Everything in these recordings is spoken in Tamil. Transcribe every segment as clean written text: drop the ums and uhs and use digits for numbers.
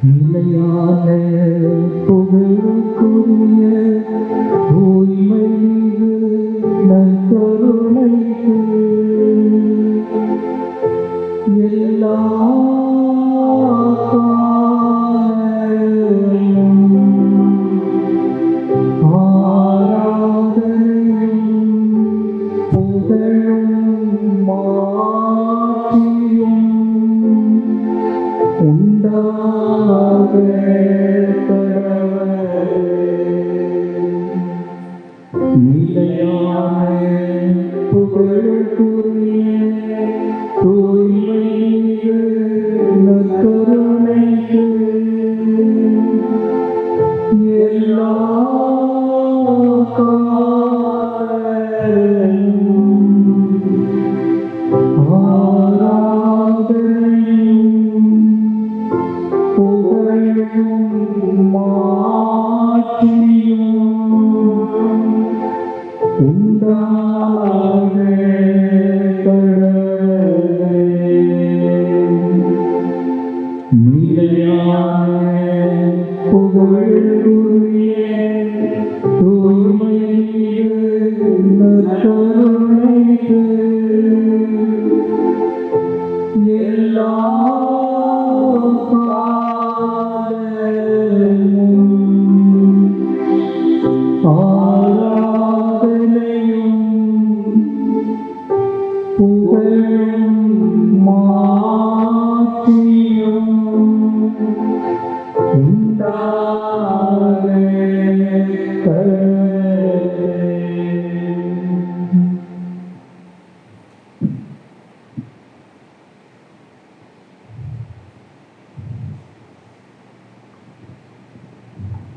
நிலையான புகழுக்குரிய தூய்மை நற்கருணைக்கு எல்லா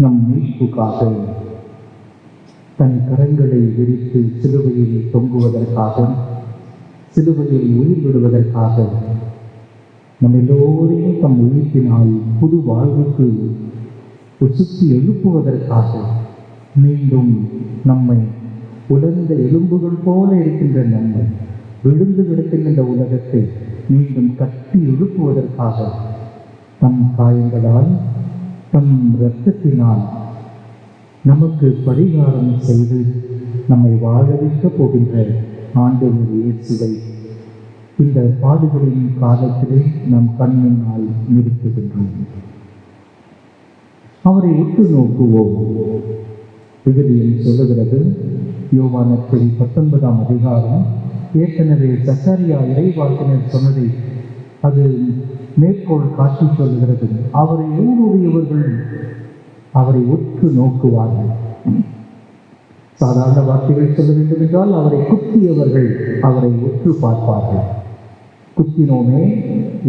நம் மீட்புக்காக தன் கரங்களை விரித்து சிலுவையில் தொங்குவதற்காக, சிலுவையில் உயிர் விடுவதற்காக, நம் எல்லோரையும் தம் உயிர்ப்பினால் புது வாழ்வுக்கு சுற்றி எழுப்புவதற்காக, மீண்டும் நம்மை உலர்ந்த எலும்புகள் போல இருக்கின்ற நம்மை விழுந்து கிடக்கின்ற உலகத்தை மீண்டும் கட்டி எழுப்புவதற்காக தம் காயங்களால் தம் இரத்தத்தினால் நமக்கு பரிகாரம் செய்து நம்மை வாழ வைக்கப் போகின்ற ஆண்டவர் இயேசுவை இந்த பாடுகளின் காலத்திலே நம் கண்முன்னால் நிறுத்துகின்றோம். அவரை உற்று நோக்குவோம். விவிலியம் சொல்லுகிறது, யோவான் நற்செய்தி 19ஆம் அதிகாரம், ஏற்கனவே சக்கரியா இறைவாக்கினர் சொன்னதை அது மேற்கோள் காட்டி சொல்லுகிறது. அவரை ஊடுருவியவர்கள் அவரை உற்று நோக்குவார்கள். சாதாரண வார்த்தைகள் சொல்ல வேண்டும் என்றால், அவரை குத்தியவர்கள் அவரை உற்று பார்ப்பார்கள். குத்தினோமே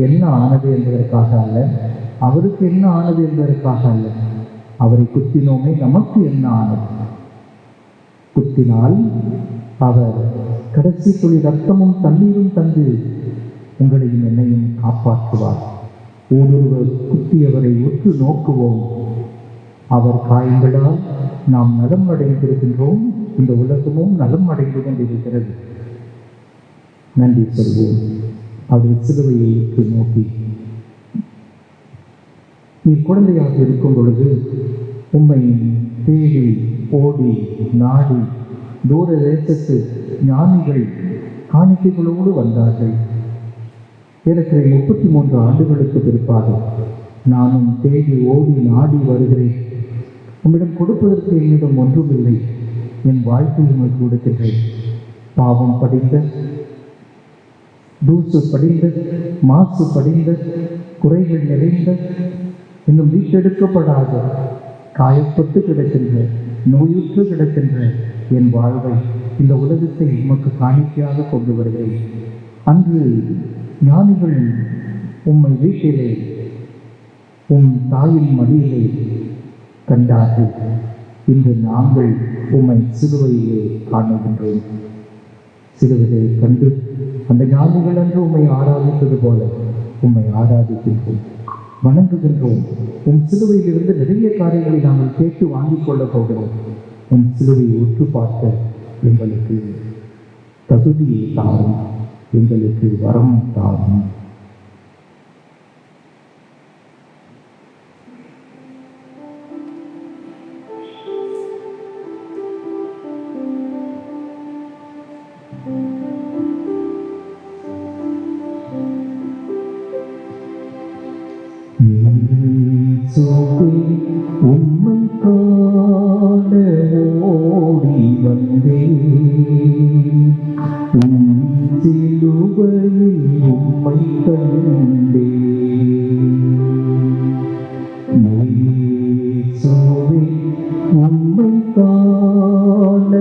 என்ன ஆனது என்பதற்காக அல்ல, அவருக்கு என்ன ஆனது என்பதற்காக அல்ல, அவரை குத்தினோமே நமக்கு என்ன ஆனது. குத்தினால் அவர் கடைசி துளி ரத்தமும் தண்ணீரும் தந்து உங்களையும் என்னையும் காப்பாற்றுவார். ஒருவர் குத்தியவரை உற்று நோக்குவோம். அவர் காயங்களால் நாம் நலம் அடைந்திருக்கின்றோம். இந்த உலகமும் நலம் அடைந்து கொண்டிருக்கிறது. நன்றி சொல்வோம். அவர் சிலுவையை உற்று நோக்கி, நீ குழந்தையாக இருக்கும் பொழுது உம்மை தேடி ஓடி நாடி தூர தேசத்து ஞானிகள் காணிக்கைகளோடு வந்தார்கள். ஏறக்குறைய 33 ஆண்டுகளுக்கு பிற்பாடு நானும் தேடி ஓடி நாடி வருகிறேன். உம்மிடம் கொடுப்பதற்கு என்னிடம் ஒன்றுமில்லை. என் வாழ்க்கையை உமக்கு கொடுக்கின்றேன். பாவம் படிந்த, தூசு படிந்த, மாசு படிந்த, குறைகள் நிறைந்த, இன்னும் மீட்டெடுக்கப்படாத, காயப்பட்டு கிடக்கின்ற, நோயுற்று கிடக்கின்ற என் வாழ்வை, இந்த உலகத்தை உமக்கு காணிக்கையாக கொண்டு வருகிறேன். அன்று ஞானிகள் உம்மை வீட்டிலே உம் தாயின் மடியிலே கண்டார்கள். இன்று நாங்கள் உம்மை சிலுவையிலே காணுகின்றோம். சிலுவையை கண்டு அந்த ஞானிகள் அன்று உம்மை ஆராதித்தது போல உம்மை ஆராதிக்கின்றோம், வணங்குகின்றோம். உம் சிலுவையிலிருந்து நிறைய காரியங்களை நாங்கள் கேட்டு வாங்கிக் கொள்ளப் போகிறோம். உம் சிலுவையை உற்று பார்க்க எங்களுக்கு தகுதியை தாரும், எங்களுக்கு வரம் தாரும். உம்மை காண ஓடி வந்தேன். உம் சிலுவையில் உம்மை கண்டேன். இயேசுவே, உம்மை காண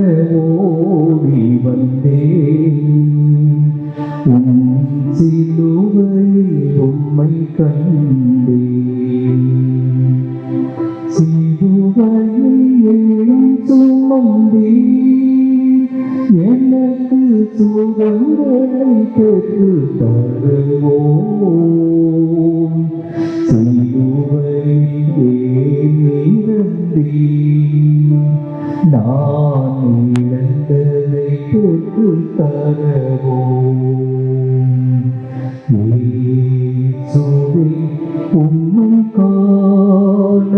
ஓடி வந்தேன். உம் சிலுவையில் உம்மை கண்டேன். சிலுவையில் ஏழும் சுமந்தீர், எனக்கு சுகங்களை பெற்று தருவோம். சிலுவையில் இறந்தீர், நான் இழந்ததை பெற்று தருவோம். இயேசுவே, உம்மை காண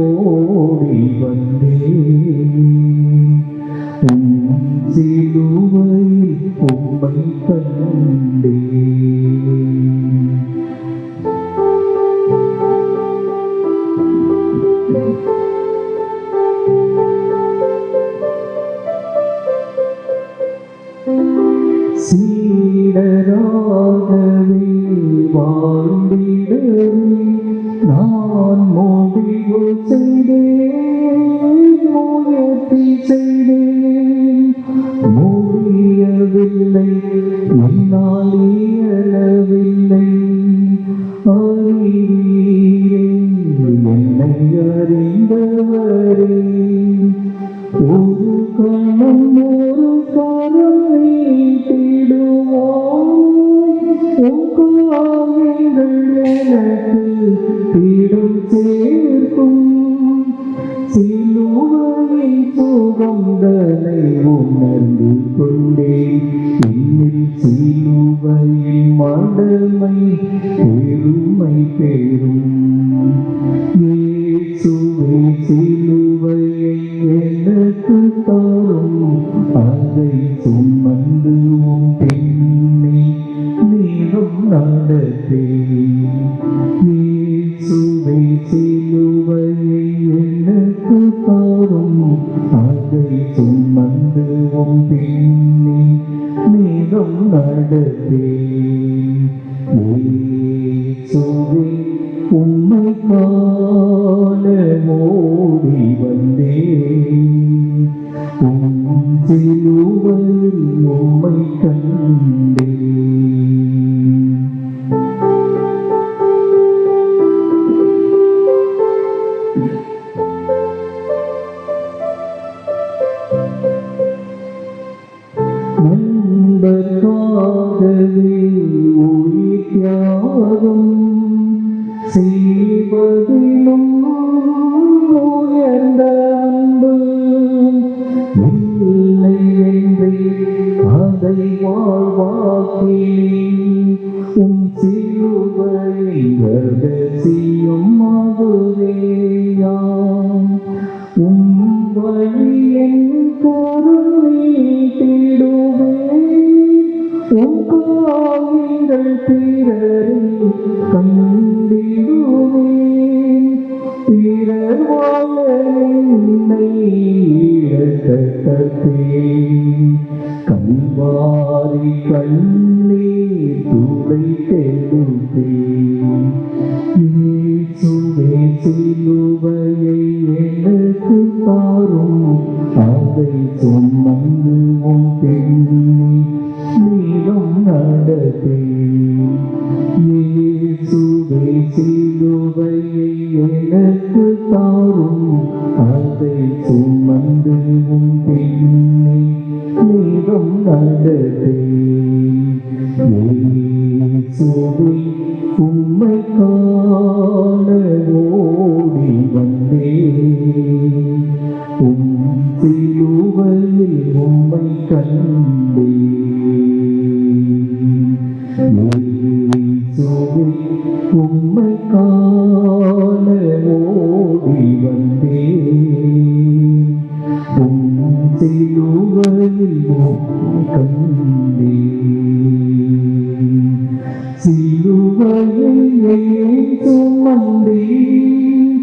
ஓடி வந்தேன். உம் சிலுவையில் உம்மை கண்டேன். சீடராகவே வாழ்ந்திடவே நான் முடிவு செய்தேன், முயற்சி செய்தேன். முடியவில்லை, என்னால் இயலவில்லை. அறிவீரே, என்னை அறிந்தவரே, ஒரு கணம் ஒரு கரம் நீட்டிடுவாய். உம் காயங்கள் எனக்கு இடம் சேர்க்கும். சிலுவையின் சுகந்தனை உணர்ந்து கொண்டேன். என்னில் சிலுவையின் மடமை பெருமை பெறும். இயேசுவே, சிலுவையை எனக்கு தாரும், அதை சுமந்து உம் பின்னே நீரும் நடத்தேன். இயேசுவே, சிலுவையை எனக்கு தாரும், அதை சுமந்து உம் பின்னே நீரும் நடத்தேன். இயேசுவே, உம்மை காண ஓடி வந்தேன். உம் சிலுவையில் உம்மை கண்டேன். நண்பர்க்காகவே உயிர் தியாகம் செய்வதிலும் உயர்ந்த அன்பு இல்லை என்றே அதை வாழ்வாக்கினேன். உம் சிலுவை ரகசியம் அதுவேயாம். உம் வழியின் பொருள் நீட்டிடுவேன். உம் காயங்கள் பிறரில் கண்டிடுவேன். பிறர் வாழ என்னை இழக்கட்டேன். கல்வாரி கண்ணீர் துடைத்தெடுத்தேன். இயேசுவே, சிலுவையை எனக்கு தாரும், அதை சுமந்து உம் பின்னே நீரும் நடத்தேன். இயேசுவே, சிலுவையை எனக்கு தாரும், அதை சுமந்து உம் பின்னே நீரும் நடத்தேன். இயேசுவே, உம்மை காண ஓடி வந்தேன். உம் சிலுவையில் உம்மை கண்டேன். இயேசுவே, உம்மை காண ஓடி வந்தேன். உம் சிலுவையில் உம்மை கண்டேன். சிலுவையை சுமந்தேன்,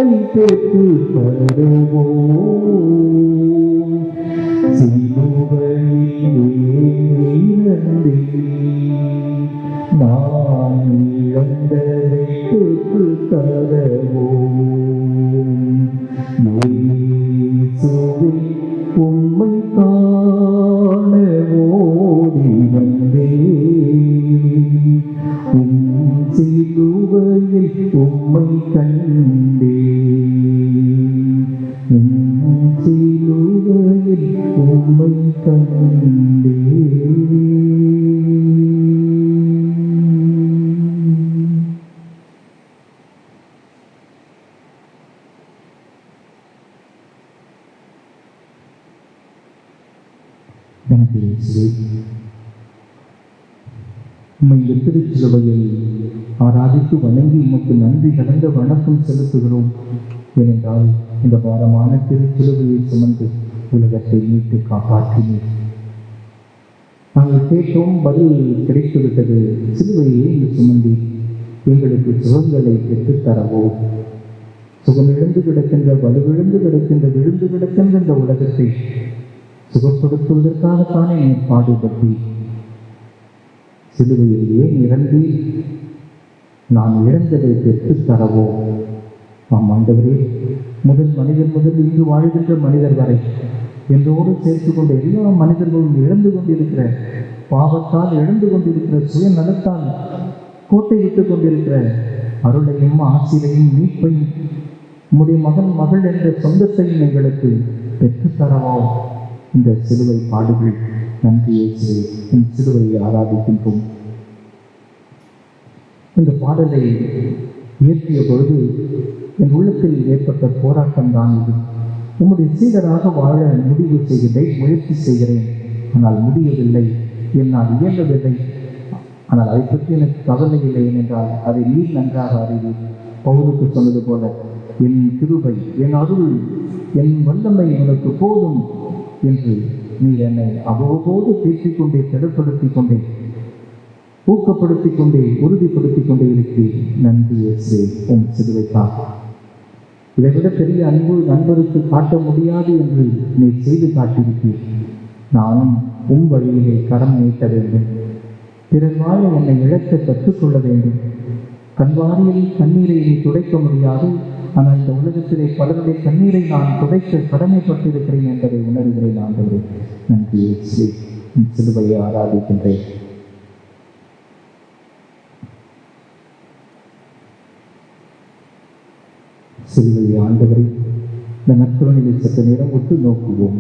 வாழ்வை பெற்று தருவோம். சிலுவையிலே இறந்தே நான் இழந்ததை பெற்று தருவோம். இயேசுவே உம்மை காண ஓடி வந்தேன். சிலுவையில் உம்மை கண்டேன். சிலுவையில் உம்மை கண்டேன். எனக்கு உம்மை இந்த திருச்சிலுவையில் ஆராதித்து வணங்கி உமக்கு நன்றி கலந்த வணக்கம் செலுத்துகிறோம். ஏனென்றால் இந்த பாரமான திருச்சிலுவையை சுமந்து உலகத்தை மீட்டு காப்பாற்றினீர். நாங்கள் கேட்டோம், பதில் கிடைத்துவிட்டது. சிலுவையை இங்கு சுமந்தி எங்களுக்கு சுகங்களை பெற்றுத் தரவோ. சுகமிழந்து கிடக்கின்ற, வலுவிழந்து கிடக்கின்ற, விழுந்து கிடக்கின்ற இந்த உலகத்தை சுகப்படுத்துவதற்காகத்தானே என்னை பாடுபட்டி சிலுவையில் ஏன் இறங்கி நான் இழந்ததை பெற்றுத் தரவோ. ஆம் ஆண்டவரே, முதல் மனிதர் முதல் இங்கு வாழ்கின்ற மனிதர் வரை என்றோடு சேர்த்து கொண்ட எல்லா மனிதர்களும் இழந்து கொண்டிருக்கிற, பாவத்தால் இழந்து கொண்டிருக்கிற, சுயநலத்தால் கோட்டை விட்டுக் கொண்டிருக்கிற அருளையும் ஆசிரையும் மீட்பையும் உம்முடைய மகன் மகள் என்ற சொந்தத்தையும் எங்களுக்கு பெற்றுத்தரவோ. இந்த சிலுவை பாடுகள் நன்றி இயேசுவே, இந்த சிலுவையை ஆராதிக்கின்றோம். இந்த பாடலை இயற்றிய பொழுது என் உள்ளத்தில் ஏற்பட்ட போராட்டம் தான் இது. உம்முடைய சீடராக வாழ முடிவு செய்கிறேன், முயற்சி செய்கிறேன், ஆனால் முடியவில்லை, என்னால் இயங்கவில்லை. ஆனால் அதை பற்றி எனக்கு கவலை இல்லை. ஏனென்றால் அதை நீர் நன்றாக அறிவீர். பவுலுக்கு சொன்னது போல, என் கிருபை, என் அருள், என் வல்லமை உனக்கு போதும் என்று நீர் என்னை அவ்வப்போது பேசிக் கொண்டே, திடப்படுத்திக் கொண்டே, ஊக்கப்படுத்திக் கொண்டே, உறுதிப்படுத்திக் கொண்டே இருக்கிறேன். நன்றி இயேசுவே, உம் சிலுவைக்காக. இதைவிட பெரிய அன்பு நண்பருக்கு காட்ட முடியாது என்று நீ செய்து காட்டியிருக்கிறீர். நானும் உம் வழியிலே கரம் நீட்ட வேண்டும். பிறர் வாழ என்னை இழக்க கற்றுக்கொள்ள வேண்டும். கண்வாரியில் கண்ணீரை நீ துடைக்க முடியாது, ஆனால் இந்த உலகத்திலே பலருடைய கண்ணீரை நான் துடைக்க கடமைப்பட்டிருக்கிறேன் என்பதை உணர்கிறேன். ஆண்டவரே, நன்றி இயேசுவே, உம் சிலுவையை ஆராதிக்கின்றேன். சிலுவையை ஆண்டவரை இந்த நற்கருணையை சற்று நேரம் ஒத்து நோக்குவோம்.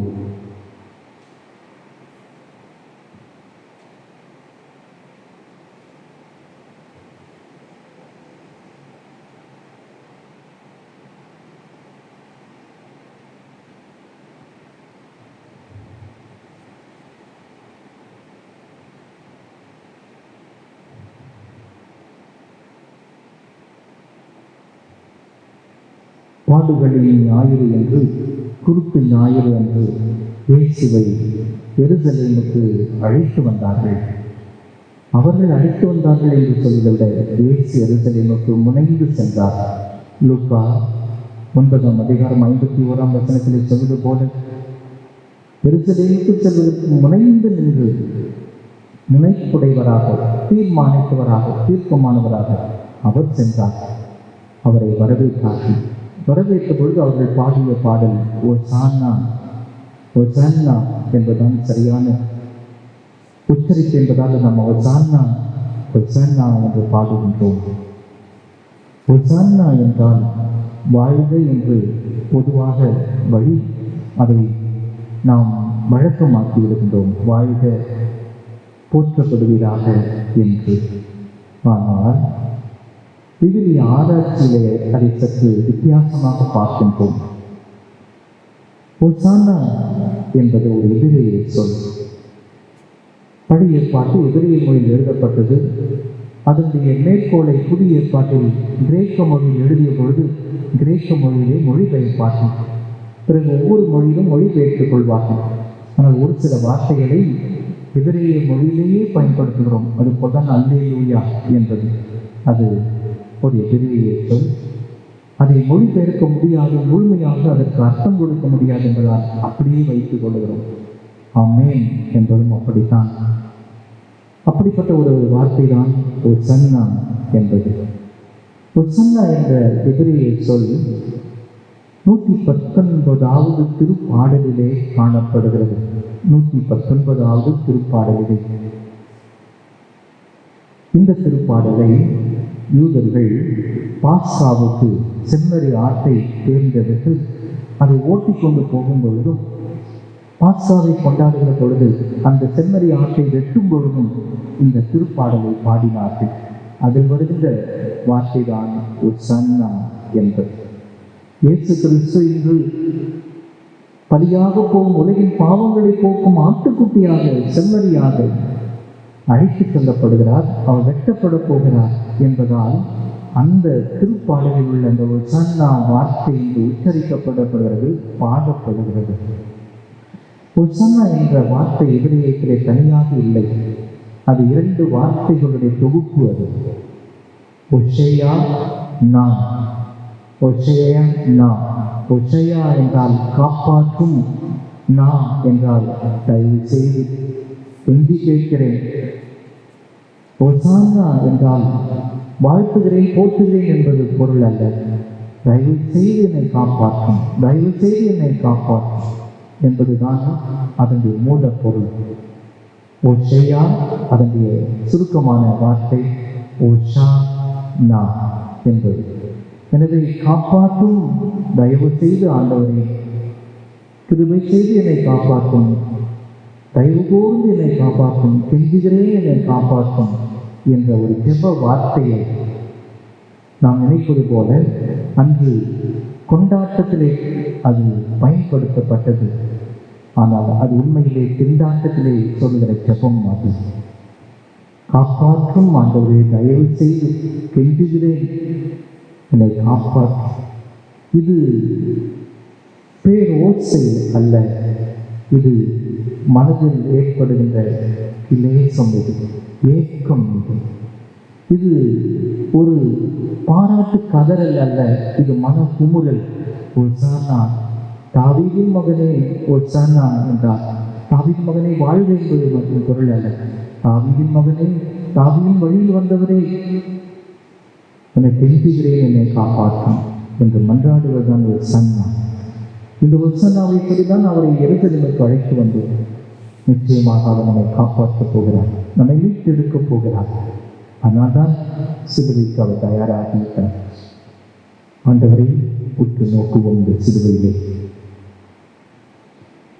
பாடுகளின் ஞாயிறு என்று, குருத்து ஞாயிறு என்று இயேசுவை எருசலேமுக்கு அழைத்து வந்தார்கள். அவர்கள் அழைத்து வந்தார்கள் என்று சொல்வதை விட இயேசு எருசலேமுக்கு முனைந்து சென்றார். லூக்கா 9:51 சொல்வது போல, எருசலேமுக்கு செல்வதற்கு முனைந்து நின்று முனைப்புடையவராக, தீர்மானித்தவராக, தீர்க்கமானவராக அவர் சென்றார். அவரை வரவேற்றார்கள். வரவேற்ற பொழுது அவர்கள் பாடிய பாடல் ஓசானா, ஓசானா என்பதுதான் சரியான உச்சரிப்பு என்பதால் நாம் ஓசானா, ஓசானா என்று பாடுகின்றோம். ஓசானா என்றால் வாழ்க என்று பொதுவாக வழி அதை நாம் வழக்கமாக்கி விடுகின்றோம். வாழ்க, போற்றப்படுவீராக என்று. ஆனால் விவிலிய ஆராய்ச்சியிலே அதை சற்று வித்தியாசமாக பார்க்கின்றோம். ஓசானா என்பது ஒரு எபிரேய சொல். பழைய ஏற்பாட்டு எபிரேய மொழியில் எழுதப்பட்டது. அதனுடைய மேற்கோளை புதிய ஏற்பாட்டில் கிரேக்க மொழியில் எழுதிய பொழுது கிரேக்க மொழியிலே மொழிபெயர்ப்பார்கள். பிறகு ஒவ்வொரு மொழியிலும் மொழிபெயர்த்துக் கொள்வார்கள். ஆனால் ஒரு சில வார்த்தைகளை எபிரேய மொழியிலேயே பயன்படுத்துகிறோம். அது போல்தான் அல்லேலூயா என்பது. அது ஒரு எபிரேய சொல். அதை மொழிபெயர்க்க முடியாது, முழுமையாக அதற்கு அர்த்தம் கொடுக்க முடியாது என்பதால் அப்படியே வைத்துக் கொள்கிறோம். ஆமென் என்பதும் அப்படித்தான். அப்படிப்பட்ட ஒரு வார்த்தை தான் ஒசன்னா என்பது. ஒசன்னா என்ற எதிரியை சொல் 119வது திருப்பாடலிலே காணப்படுகிறது. 119வது திருப்பாடலிலே. இந்த திருப்பாடலை யூதர்கள் பாஸ்காவுக்கு செம்மறி ஆட்டை தேர்ந்தெடுத்து அதை ஓட்டிக்கொண்டு போகும் பொழுதும், பாஸ்காவை கொண்டாடுகிற பொழுது அந்த செம்மறி ஆட்டை வெட்டும் பொழுதும் இந்த திருப்பாடலை பாடினார்கள். அதில் வருகின்ற வார்த்தை தான் ஒசன்னா என்பது. இயேசு கிறிஸ்து இன்று பலியாக போகும் உலகின் பாவங்களை போக்கும் ஆட்டுக்குட்டியாக, செம்மறியாக அழைத்து செல்லப்படுகிறார். அவர் வெட்டப்பட போகிறார் என்பதால் அந்த திருப்பாடலில் உள்ள அந்த ஒசன்னா வார்த்தை இன்று உச்சரிக்கப்படுகிறது, பாடப்படுகிறது. ஒசன்னா என்ற வார்த்தை எபிரேயத்திலே தனியாக இல்லை. அது 2 வார்த்தைகளுடைய தொகுப்பு. அது ஒசேயா நா. ஒசேயா நா. ஒசேயா என்றால் காப்பாற்றும், நா என்றால் தயவு செய்து, எஞ்சி கேட்கிறேன். ஒசான்னா என்றால் வாழ்த்துகிறேன், போற்றுகிறேன் என்பது பொருள் அல்ல. தயவு செய்து என்னை காப்பாற்றும், தயவு செய்து என்னை காப்பாற்றும் என்பதுதான் அதனுடைய மூல பொருள். ஓஷேயா அதனுடைய சுருக்கமான வார்த்தை ஓஷானா என்பது. எனவே காப்பாற்றும், தயவு செய்து ஆண்டவரே கிருபை செய்து என்னை காப்பாற்றும், தயவு கூர்ந்து என்னை காப்பாற்றும், கெஞ்சுகிறேன் என்னை காப்பாற்றும் என்ற ஒரு ஜெப வார்த்தையை நாம் நினைப்பது போல அன்று கொண்டாட்டத்திலே அது பயன்படுத்தப்பட்டது. ஆனால் அது உண்மையிலே திண்டாட்டத்திலே சொல்லுகிற ஜெபம். அது காப்பாற்றும் ஆண்டவரே, தயவு செய்து கெஞ்சுகிறேன் என்னை காப்பாற்றும். இது பேரோசை அல்ல, இது மனதில் ஏற்படுகின்ற கிளேசம், இது ஏக்கம், இது ஒரு பாராட்டு கதறல் அல்ல, இது மன குமுறல். ஒசானா, தாவீதின் மகனே ஒசானா என்றார். தாவீதின் மகனே வாழ்வு என்பது மற்றும் பொருள் அல்ல. தாவீதின் மகனே, தாவீதின் வழியில் வந்தவரே, என்னை கெஞ்சுகிறேன் என்னை காப்பாற்றும் என்று மன்றாடுவதுதான் ஒசானா. இந்த ஒசானாவை சொல்லிதான் அவரை எருசலேமுக்கு அழைத்து வந்தோம். நிச்சயமாக அவர் நம்மை காப்பாற்றப் போகிறார், நம்மை மீட்டெடுக்கப் போகிறார். ஆனால் தான் சிலுவைக்கு அவர் தயாராகிவிட்டார். ஆண்டவரை உற்று நோக்குவோம். இந்த சிலுவையிலே,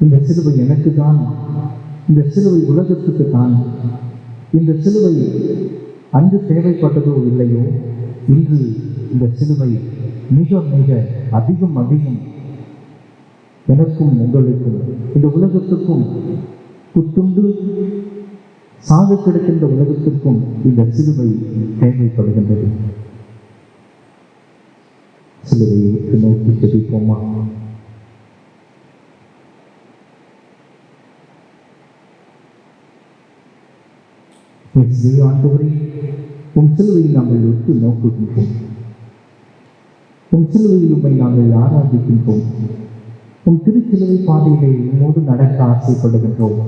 இந்த சிலுவை எனக்கு தான், இந்த சிலுவை உலகத்துக்கு தான். இந்த சிலுவை அன்று தேவைப்பட்டதோ இல்லையோ, இன்று இந்த சிலுவை மிக மிக அதிகம் அதிகம் எனக்கும் உங்களுக்கும் இந்த உலகத்துக்கும் புத்துண்டு சாக கிடக்கின்ற உலகத்திற்கும் இந்த சிலுவை தேவைப்படுகின்றது. சிலுவையை விட்டு நோக்கி ஜெபிப்போமா? ஆண்டவரே, உம் சிலுவையை நாங்கள் விட்டு நோக்குகின்றோம். உம் சிலுவையில் உம்மை நாங்கள் ஆராதிக்கின்றோம். உம் திருச்சிலுவை பாதையிலே உம்மோடு நடக்க ஆசைப்படுகின்றோம்.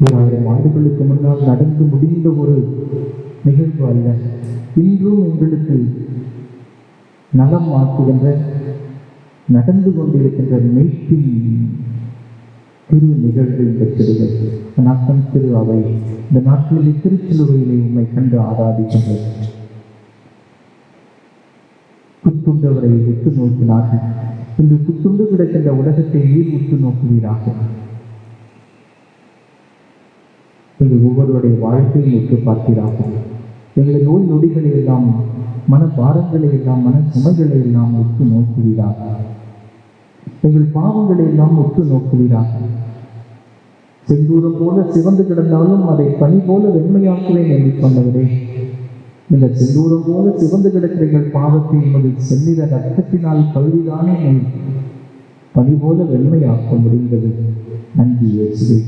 2000 ஆண்டுகளுக்கு முன்னால் நடந்து முடிந்த ஒரு நிகழ்வு அல்ல, இன்றும் எங்களுக்கு நலம் ஆக்குகின்ற, நடந்து கொண்டிருக்கின்ற மீட்பின் திரு நிகழ்வு இந்த சிலுவை. நாட்டம் திரு அவை இந்த நாட்களிலே திருச்சிலுவையிலே உம்மை கண்டு ஆராதிக்கின்றது. குத்துண்டவரை உற்று நோக்கினார்கள். இன்று குத்துண்டு கிடக்கின்ற உலகத்தை நீர் உற்று நோக்குவீராக. எங்கள் ஒவ்வொருவருடைய வாழ்க்கையை உற்று பார்க்கிறார்கள். எங்களை நோய் நொடிகளை எல்லாம், மன பாரங்களை எல்லாம், மன சுமைகளை எல்லாம் உற்று நோக்குவீராக. எங்கள் பாவங்களை எல்லாம் உற்று நோக்குவீராக. செந்தூரம் போல சிவந்து கிடந்தாலும் அதை பனி போல வெண்மையாக்குவேன் என்று சொன்னவரே, இந்த செந்தூரம் போல சிவந்து கிடக்கிற எங்கள் பாவத்தை எமது செல்லிட ரத்தத்தினால் கழுவிதானே பனி போல வெண்மையாக்க முடிந்தது. நன்றி இயேசுவே.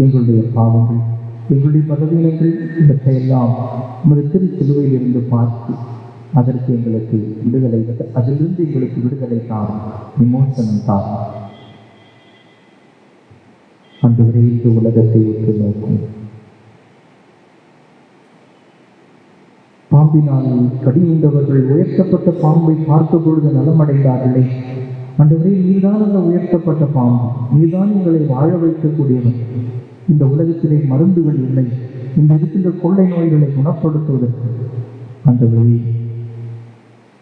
எங்களுடைய பாவங்கள், எங்களுடைய பலவீனங்கள் இவற்றையெல்லாம் உமது திருச்சிலுவையில் இருந்து பார்த்து அதற்கு எங்களுக்கு விடுதலை, அதிலிருந்து எங்களுக்கு விடுதலை தாரும், விமோசனம் தாரும். ஆண்டவரே, இந்த உலகத்தை உற்று நோக்கும். பாம்பினால் கடியுண்டவர்கள் உயர்த்தப்பட்ட பாம்பை பார்த்த பொழுது நலமடைந்தார்களே. ஆண்டவரே, நீதான் அந்த உயர்த்தப்பட்ட பாம்பு, நீதான் எங்களை வாழ வைக்கக்கூடியவன். இந்த உலகத்திலே மருந்துகள் இல்லை, இந்த இருக்கின்ற கொள்ளை நோய்களை குணப்படுத்துவதற்கு. ஆண்டவரே,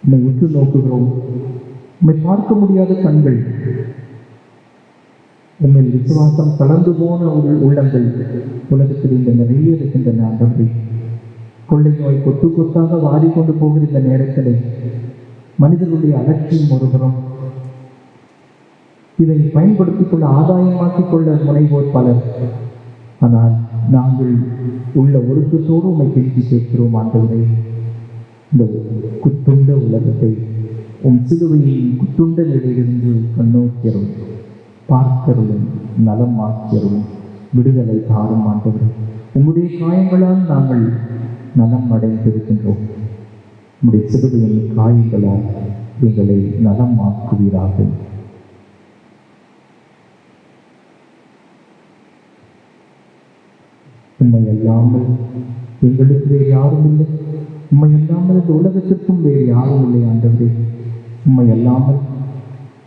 உம்மை உற்று நோக்குகிறோம். உம்மை பார்க்க முடியாத கண்கள், உண்மையில் விசுவாசம் கலந்து போன உள்ளங்கள் உலகத்தில் இந்த நிறைய இருக்கின்றன. ஆண்டவரே, கொள்ளை நோய் கொத்து கொத்தாக வாடிக்கொண்டு போகிற இந்த நேரத்திலே மனிதர்களுடைய அலட்சியம் ஒருபுறம், இதை பயன்படுத்திக் கொள்ள, ஆதாயமாக்கிக் கொள்ள முனைவோர் பலர். ஆனால் நாங்கள் உள்ள ஒழுக்கத்தோடு உண்மை கெஞ்சி கேட்கிறோம். ஆண்டவரே, இந்த குத்துண்ட உலகத்தை சிலுவையின் குத்துண்ட நிலையிலிருந்து கண்ணோக்கிறோம், பார்க்கிறோம், நலம் ஆக்கிறோம், விடுதலை தாரும். ஆண்டவரே, உங்களுடைய காயங்களால் நாங்கள் நலம் அடைந்திருக்கின்றோம். உங்களுடைய சிலுவையின் காயங்களால் எங்களை நலம் ஆக்குவீராக. உண்மை அல்லாமல் எங்களுக்கு வேறு யாரும் இல்லை. உண்மை அல்லாமல் இந்த உலகத்திற்கும் வேறு யாரும் இல்லை. ஆண்டவரே, உண்மை அல்லாமல்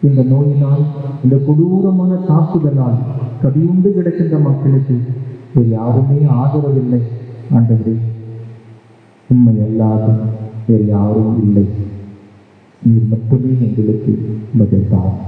இந்த நோயினால், இந்த கொடூரமான தாக்குதலால் கடியுண்டு கிடக்கின்ற மக்களுக்கு வேறு யாருமே ஆதரவில்லை. ஆண்டவரே, உண்மை அல்லாத வேறு யாரும் இல்லை. நீர் மட்டுமே எங்களுக்கு பதில் தாரும்.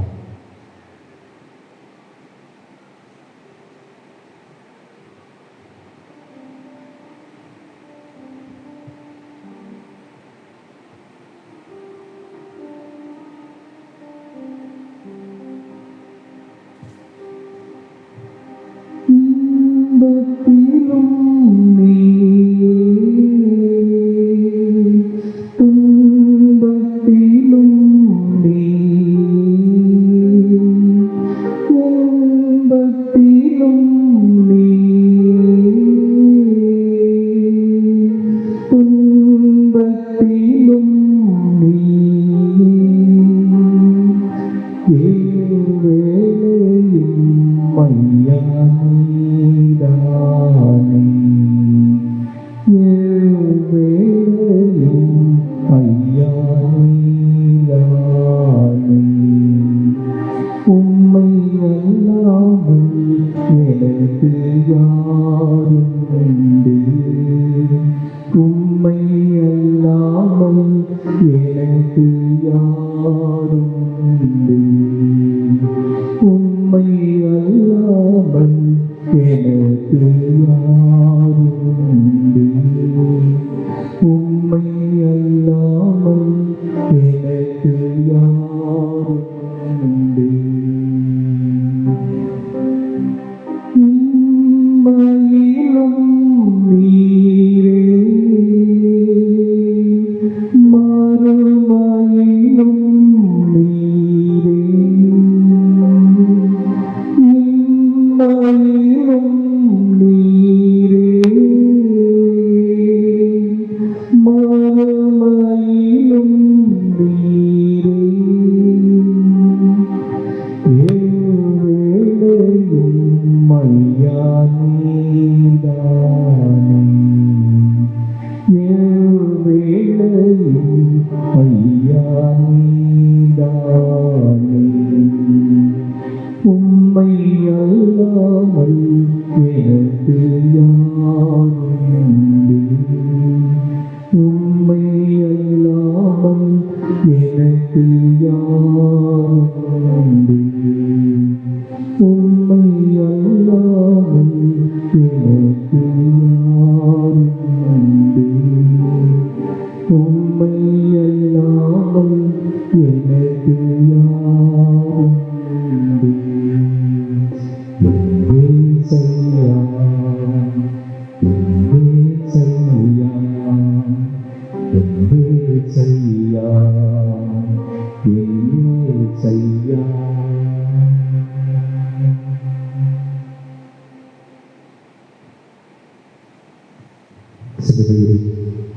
சிலுவையை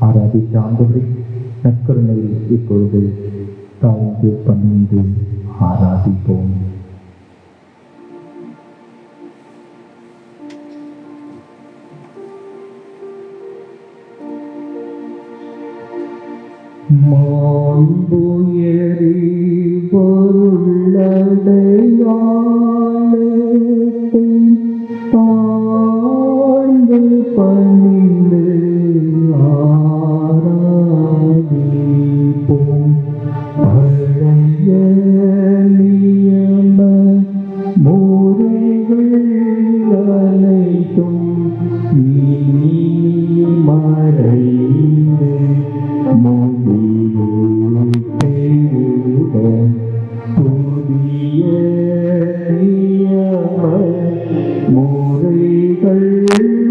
ஆராதித்த ஆண்டவரே, நற்கருணையில் இப்பொழுது தாழ்ந்து பணிந்து ஆராதிப்போம். மாண்புயரி பொருளடையாளத்தை தாழ்ந்து பணிந்து ஆராதிப்போம். பழைய நியம முறைகள் அனைத்தும் இனி மறைந்து முடிவு பெறுக. புதிய நியம முறைகள்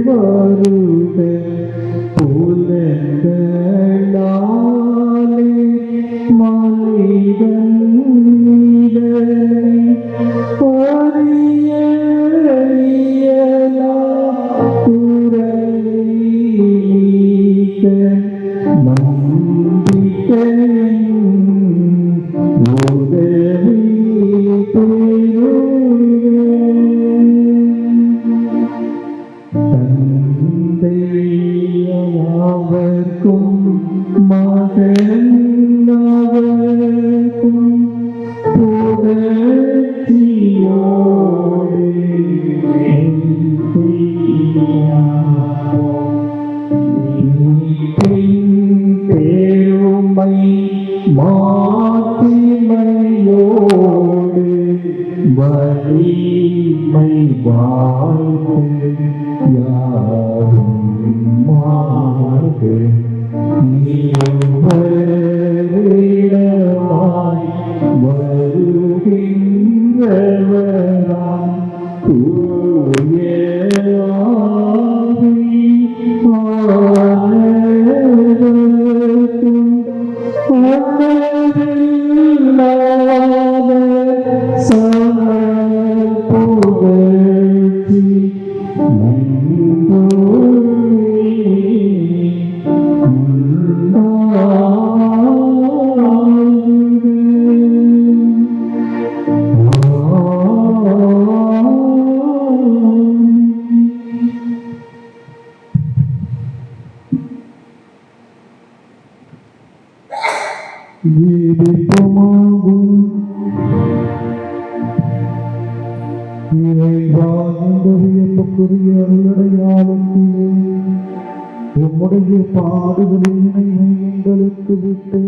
வருக. புலன்களாலே மனிதன் அறிய துறைக்க நம்பிக்கையின் உதவி தந்தையவர்க்கும் மகனவர்க்கும் புகழ்ச்சியோடு பெருமை மாட்சிமையோடு வலிமை வாழ்த்து யாரும் மாறு நீவரிடமாய் வருகின்றவராம் தூய உம்முடைய பாடுகளின் நினைவை எங்களுக்கு விட்டு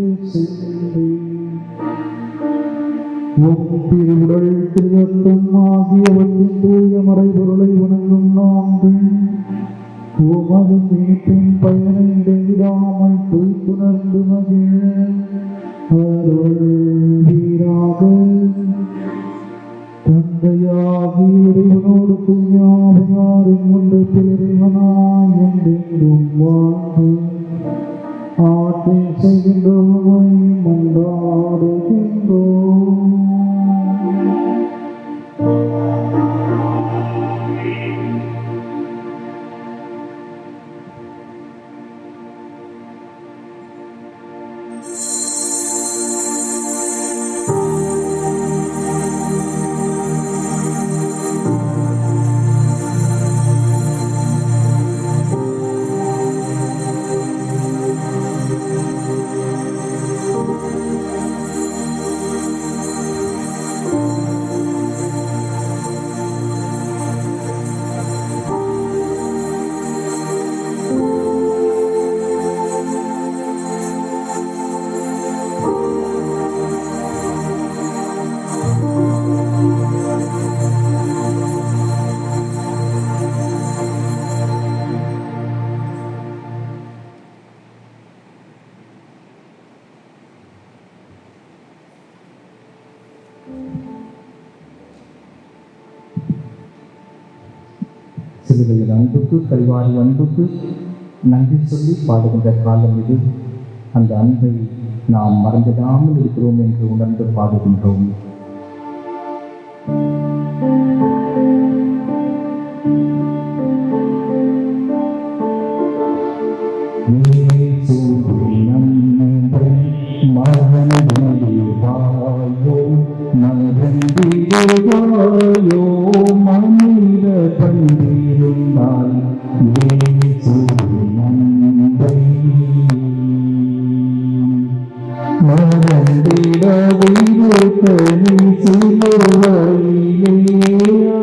திருவுடல் திருவத்தம் ஆகியவற்றின் தூய மறைபொருளை வணங்கும் நாங்கள் உமது மீட்பின் பயனை இடைவிடாமல் துணர்ந்து மகிழ அருள்வீராக. தந்தையாகி இறைவனோடு தூயாவியாரின் ஒன்றத்தில் இறைவனாய் என்றென்றும் வாழ்ந்து ஆட்சி செய்கின்றோமை மன்றாடுகின்றோம். சிலுவையில் அன்புக்கு கல்வாரி அன்புக்கு நன்றி சொல்லி பாடுகின்ற காலம் இது. அந்த அன்பை நாம் மறந்துடாமல் இருக்கிறோம் என்று உணர்ந்து பாடுகின்றோம். நன்றி பண்டிடுவாயோ மனித பண்டிருந்தால் இயேசுவின் அன்பை மறந்திடாதிருக்க நீ சிலுவையிலே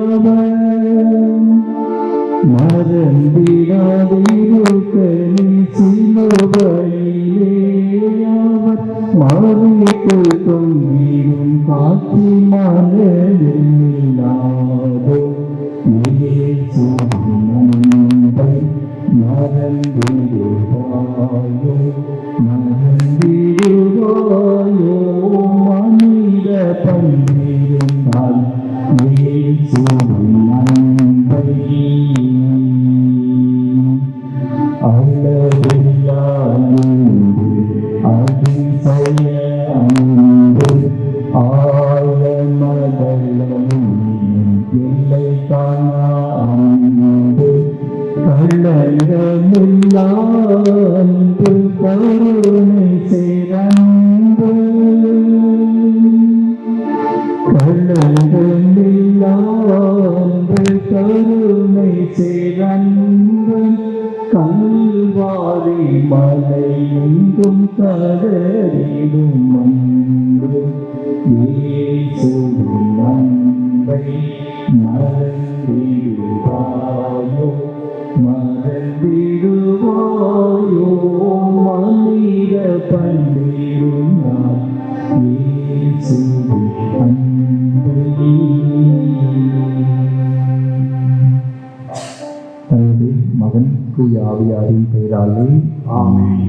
அவர் மறந்திடாதிருக்க நீ சிலுவையிலே அவர் மறித்து தொங்கிடும் காட்சி மனதில்லாதோ இயேசுவின் அன்பை மறந்திடுவாயோ மறந்திடுவாயோ மனித பண்டிருந்தால் இயேசுவின் அன்பை அளவில்லா அன்பு அதிசய அன்பு ஆழமதலும் எல்லை காணா அன்பு கள்ளமில்லா அன்பு கருணை சிறந்து கள்ளமில்லா அன்பு கருணை சிறந்து கல்வாரி மலை எங்கும் கடலிடும் அன்பு இயேசுவின் அன்பை மறந்திடுவாயோ மறந்திடுவாயோ மனித பண்டிருந்தால் இயேசுவின் அன்பை தந்தை மகன் தூய ஆவியாரின் பெயராலே ஆமென்.